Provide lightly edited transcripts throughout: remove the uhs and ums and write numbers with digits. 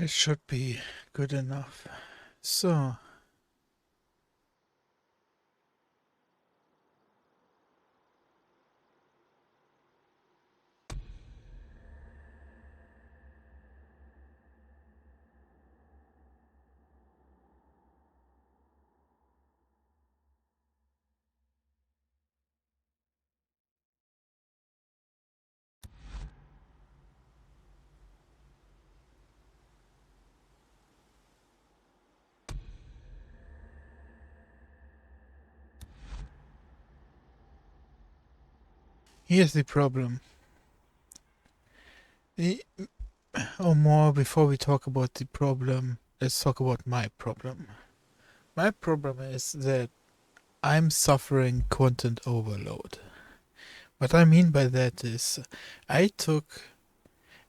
It should be good enough. So, here's the problem. The, or more, before we talk about the problem, let's talk about my problem. My problem is that I'm suffering content overload. What I mean by that is, I took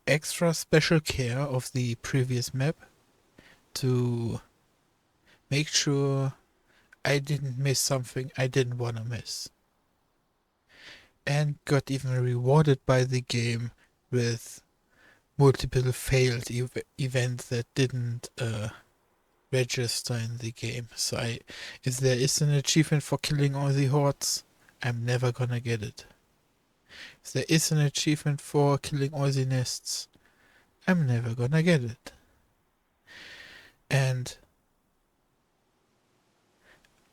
extra special care of the previous map to make sure I didn't miss something I didn't want to miss. And got even rewarded by the game with multiple failed events that didn't register in the game. So if there is an achievement for killing all the hordes, I'm never gonna get it. If there is an achievement for killing all the nests, I'm never gonna get it. And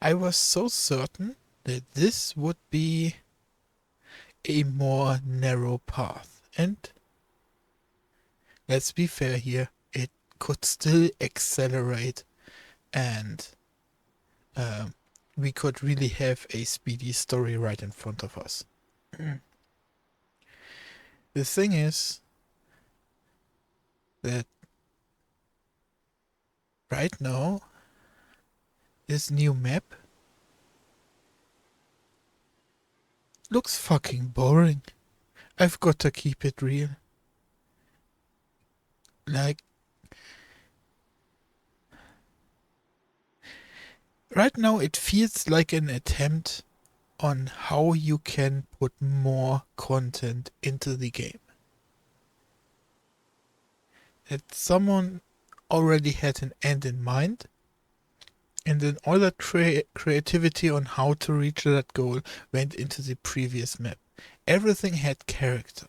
I was so certain that this would be a more narrow path. And let's be fair here, it could still accelerate and we could really have a speedy story right in front of us. The thing is that right now, this new map looks fucking boring. I've got to keep it real. Like, right now it feels like an attempt on how you can put more content into the game. That someone already had an end in mind, and then all that creativity on how to reach that goal went into the previous map. Everything had character.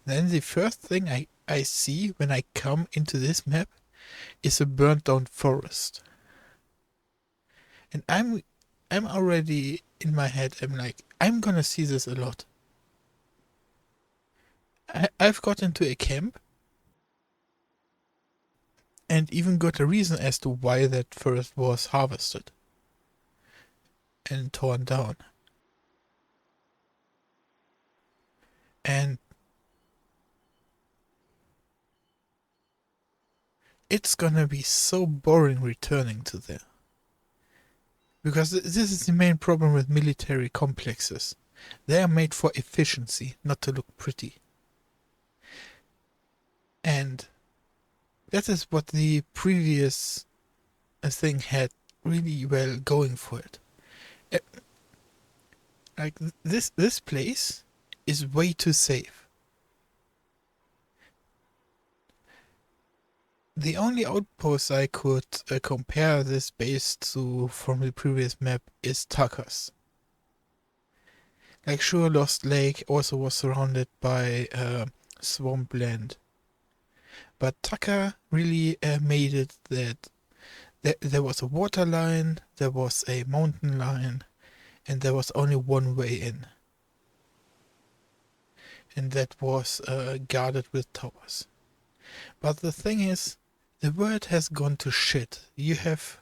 Then the first thing I see when I come into this map is a burnt down forest. And I'm already in my head, I'm like, I'm gonna see this a lot. I've got into a camp and even got a reason as to why that forest was harvested and torn down. And it's gonna be so boring returning to there. Because this is the main problem with military complexes. They are made for efficiency, not to look pretty. And that is what the previous thing had really well going for it. Uh, Like this place is way too safe. The only outpost I could compare this base to from the previous map is Tucker's. Like sure, Lost Lake also was surrounded by swampland, but Tucker really made it that there was a water line, there was a mountain line, and there was only one way in. And that was guarded with towers. But the thing is, the world has gone to shit. You have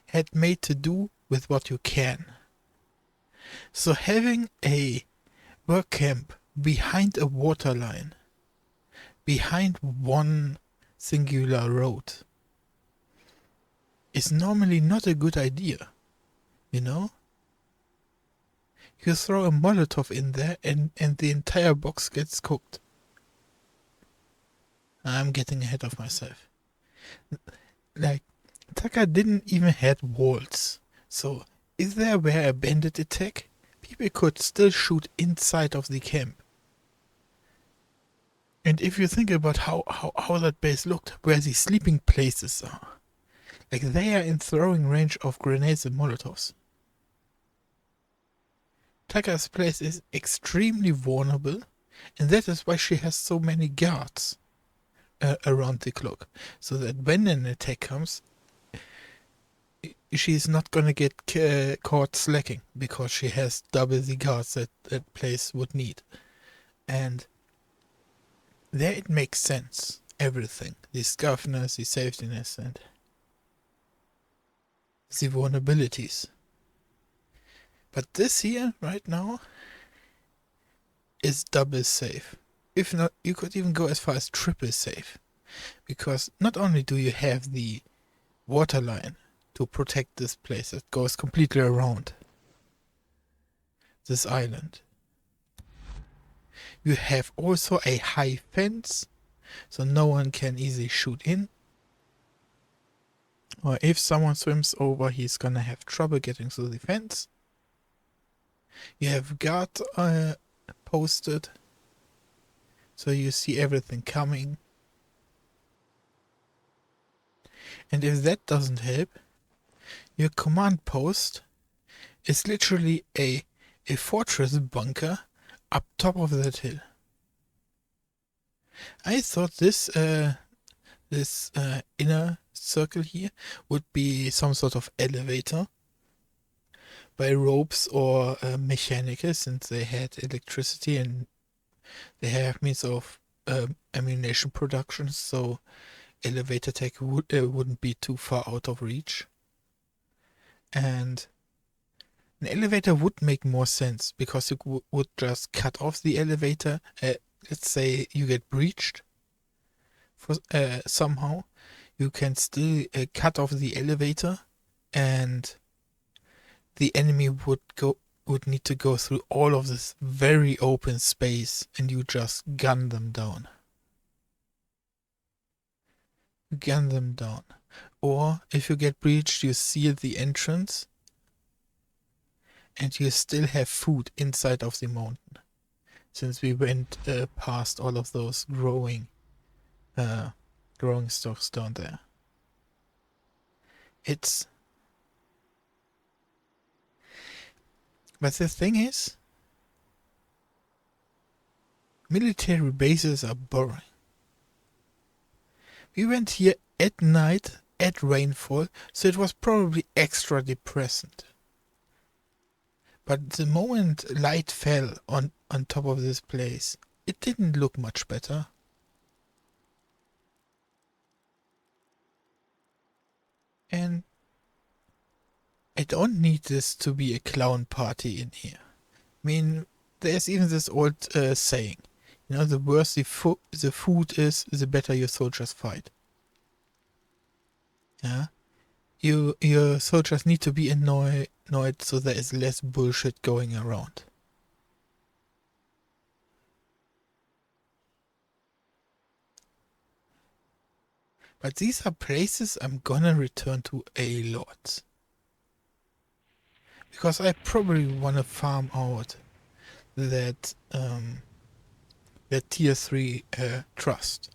had made to do with what you can. So having a work camp behind a water line, behind one singular road, is normally not a good idea. You know? You throw a Molotov in there and the entire box gets cooked. I'm getting ahead of myself. Like, Tucker didn't even have walls. So, if there were a bandit attack, people could still shoot inside of the camp. And if you think about how that base looked, where the sleeping places are, like they are in throwing range of grenades and molotovs. Taka's place is extremely vulnerable, and that is why she has so many guards around the clock, so that when an attack comes, she's not gonna get caught slacking, because she has double the guards that that place would need. And there it makes sense. Everything. The scuffness, the safetyness, and the vulnerabilities. But this here, right now, is double safe. If not, you could even go as far as triple safe. Because not only do you have the water line to protect this place that goes completely around this island, you have also a high fence, so no one can easily shoot in. Or if someone swims over, he's gonna have trouble getting through the fence. You have guard posted, so you see everything coming. And if that doesn't help, your command post is literally a fortress bunker up top of that hill. I thought this inner circle here would be some sort of elevator by ropes or mechanical, since they had electricity and they have means of ammunition production, so elevator tech wouldn't be too far out of reach. And an elevator would make more sense, because you would just cut off the elevator. Let's say you get breached for somehow, you can still cut off the elevator, and the enemy would need to go through all of this very open space, and you just gun them down. Gun them down. Or if you get breached, you seal the entrance, and you still have food inside of the mountain, since we went past all of those growing stocks down there. But the thing is, military bases are boring. We went here at night, at rainfall, so it was probably extra depressing. But the moment light fell on top of this place, it didn't look much better. And I don't need this to be a clown party in here. I mean, there's even this old saying, you know, the worse the food is, the better your soldiers fight. Yeah? Your soldiers need to be annoyed so there is less bullshit going around. But these are places I'm gonna return to a lot. Because I probably wanna farm out that tier 3 trust.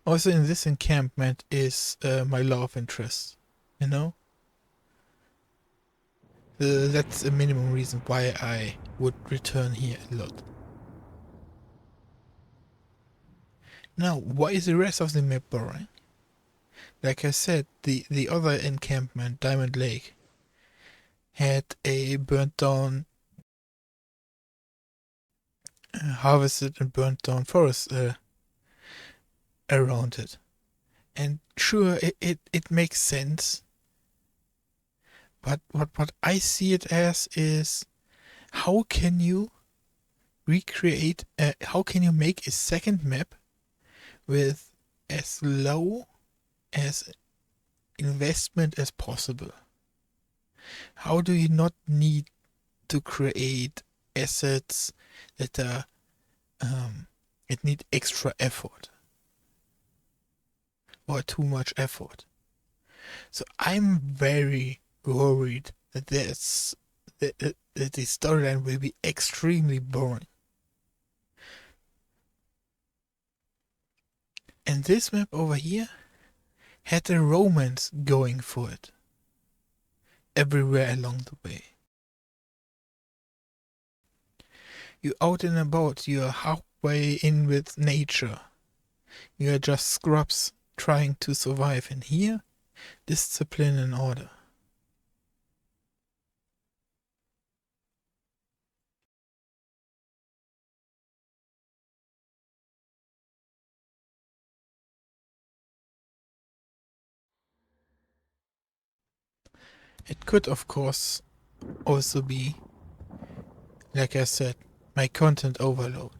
Also in this encampment is my love interest, you know? That's a minimum reason why I would return here a lot. Now, why is the rest of the map boring? Like I said, the other encampment, Diamond Lake, had a burnt down, harvested and burnt down forest around it. And sure, it makes sense. But what I see it as is, how can you recreate, how can you make a second map with as low as investment as possible? How do you not need to create assets that are that need extra effort or too much effort? So I'm very worried that that the storyline will be extremely boring. And this map over here had a romance going for it everywhere along the way. You're out and about, you're halfway in with nature. You're just scrubs trying to survive, and here, discipline and order. It could, of course, also be, like I said, my content overload.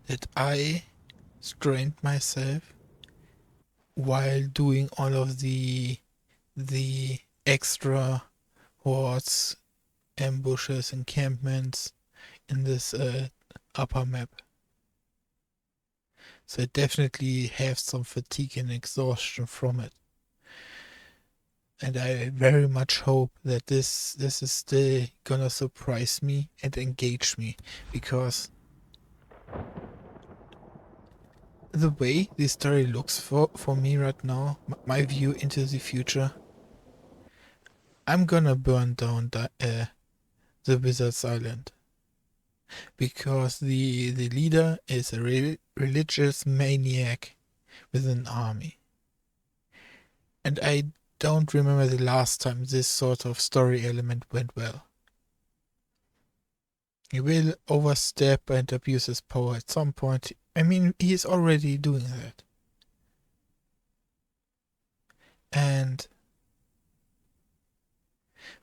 That I strained myself while doing all of the extra hordes, ambushes, encampments in this upper map. So I definitely have some fatigue and exhaustion from it. And I very much hope that this is still gonna surprise me and engage me, because the way the story looks for me right now, my view into the future, I'm gonna burn down the Wizard's Island. Because the leader is a religious maniac with an army. And I don't remember the last time this sort of story element went well. He will overstep and abuse his power at some point. I mean, he is already doing that. And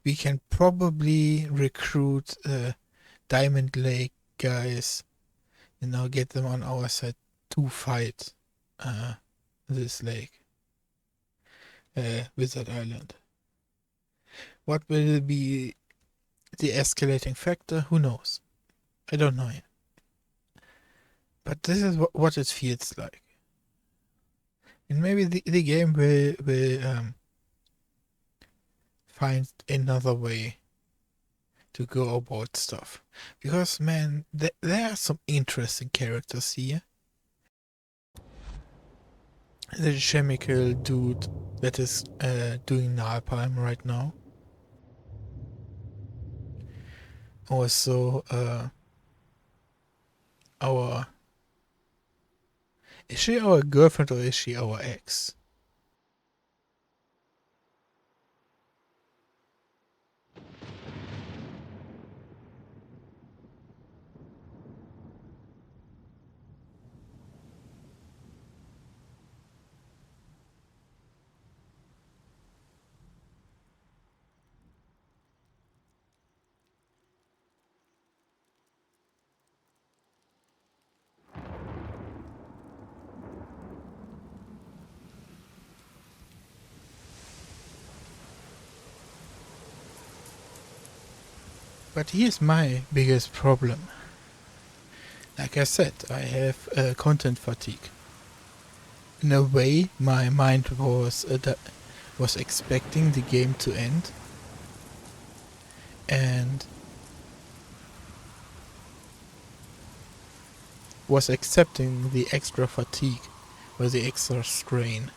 we can probably recruit Diamond Lake guys, get them on our side to fight this lake. Wizard Island. What will be the escalating factor? Who knows? I don't know yet. But this is what it feels like. And maybe the game will find another way to go about stuff. Because, man, there are some interesting characters here. The chemical dude that is doing napalm right now. Also, is she our girlfriend or is she our ex? But here's my biggest problem. Like I said, I have content fatigue. In a way, my mind was expecting the game to end, and was accepting the extra fatigue or the extra strain,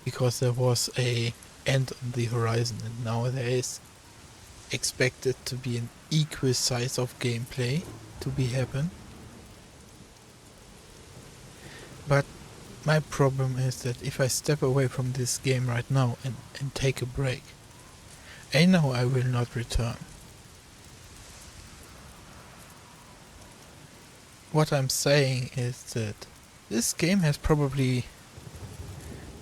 because there was a end on the horizon, and now there is expected to be an equal size of gameplay to be happen. But my problem is that if I step away from this game right now and take a break, I know I will not return. What I'm saying is that this game has probably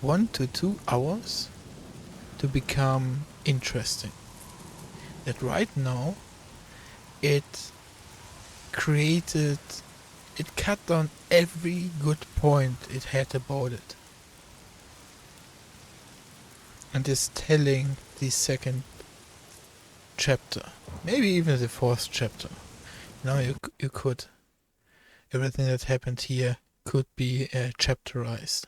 1 to 2 hours to become interesting. That right now it cut down every good point it had about it, and is telling the second chapter, maybe even the fourth chapter. Now you could, everything that happened here could be chapterized.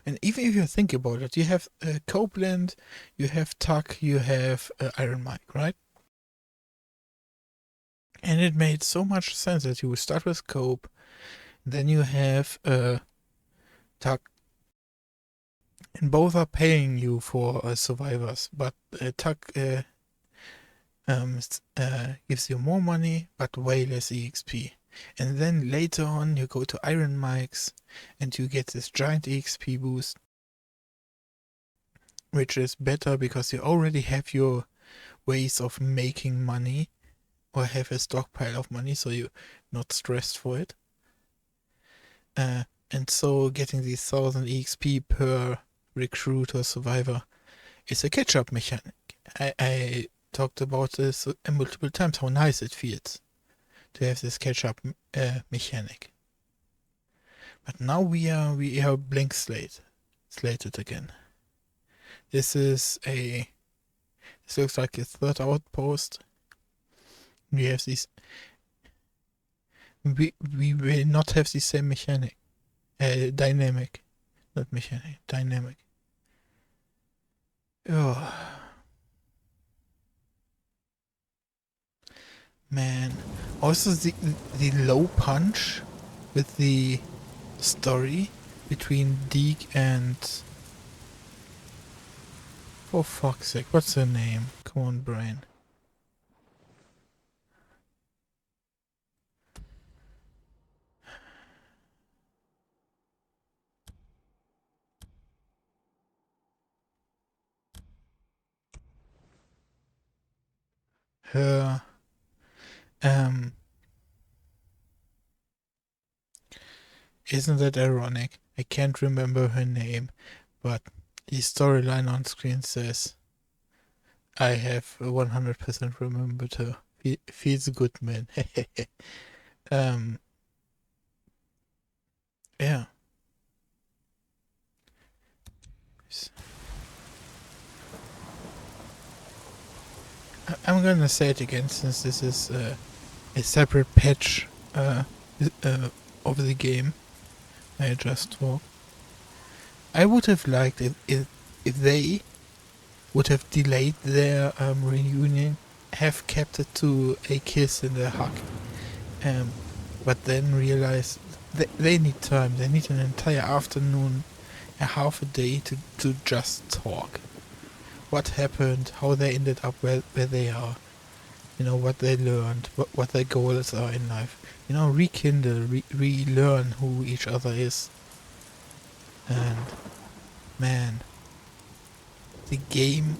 And even if you think about it, you have Copeland, you have Tuck, you have Iron Mike, right? And it made so much sense that you start with Cope, then you have Tuck, and both are paying you for survivors, but Tuck gives you more money but way less EXP. And then later on you go to Iron Mike's and you get this giant EXP boost, which is better because you already have your ways of making money or have a stockpile of money, so you're not stressed for it. And so getting these 1000 EXP per recruit or survivor is a catch-up mechanic. I talked about this multiple times, how nice it feels to have this catch-up mechanic. But now we are blank slated again. This looks like a third outpost. We have these. We will not have the same mechanic. Dynamic. Not mechanic. Dynamic. Oh. Man. Also the low punch with the story between Deke and... For fuck's sake, what's her name? Come on, brain. Her... Isn't that ironic? I can't remember her name, but the storyline on screen says I have 100% remembered her. Feels good, man. Yeah. I'm gonna say it again since this is a separate patch of the game I just talked. I would have liked if they would have delayed their reunion, have kept it to a kiss and a hug, but then realized they need time. They need an entire afternoon, a half a day to just talk. What happened, how they ended up where they are, what they learned, what their goals are in life. Rekindle, relearn who each other is. And man, the game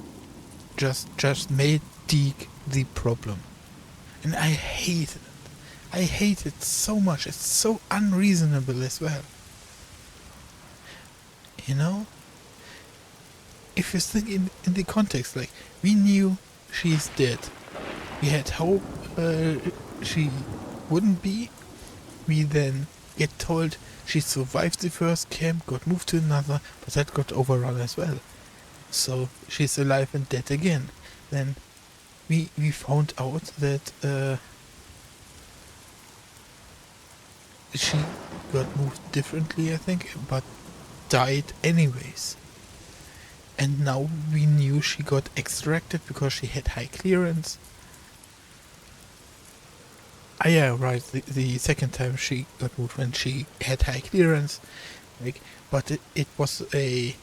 just made Deke the problem. And I hate it. I hate it so much. It's so unreasonable as well. If you think in the context, like, we knew she's dead. We had hope she wouldn't be. We then get told she survived the first camp, got moved to another, but that got overrun as well. So she's alive and dead again. Then we found out that she got moved differently, I think, but died anyways. And now we knew she got extracted because she had high clearance. Ah, yeah, right. The second time she got moved when she had high clearance, but it was a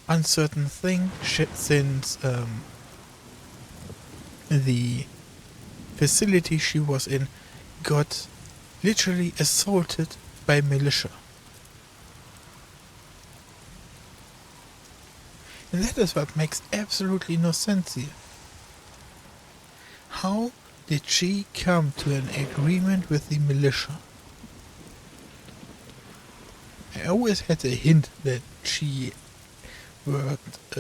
uncertain thing since the facility she was in got literally assaulted by militia. And that is what makes absolutely no sense here. How did she come to an agreement with the militia? I always had a hint that she worked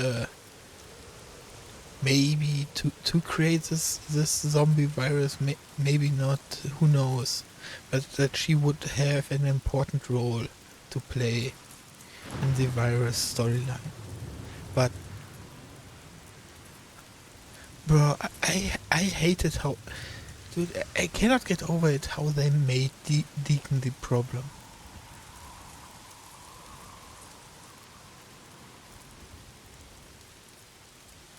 maybe to create this zombie virus, maybe not, who knows, but that she would have an important role to play in the virus storyline. But bro, I hated how, dude, I cannot get over it how they made Deacon the problem.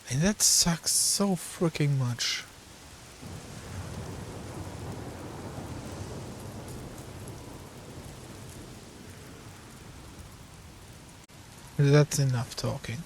And that sucks so freaking much. That's enough talking.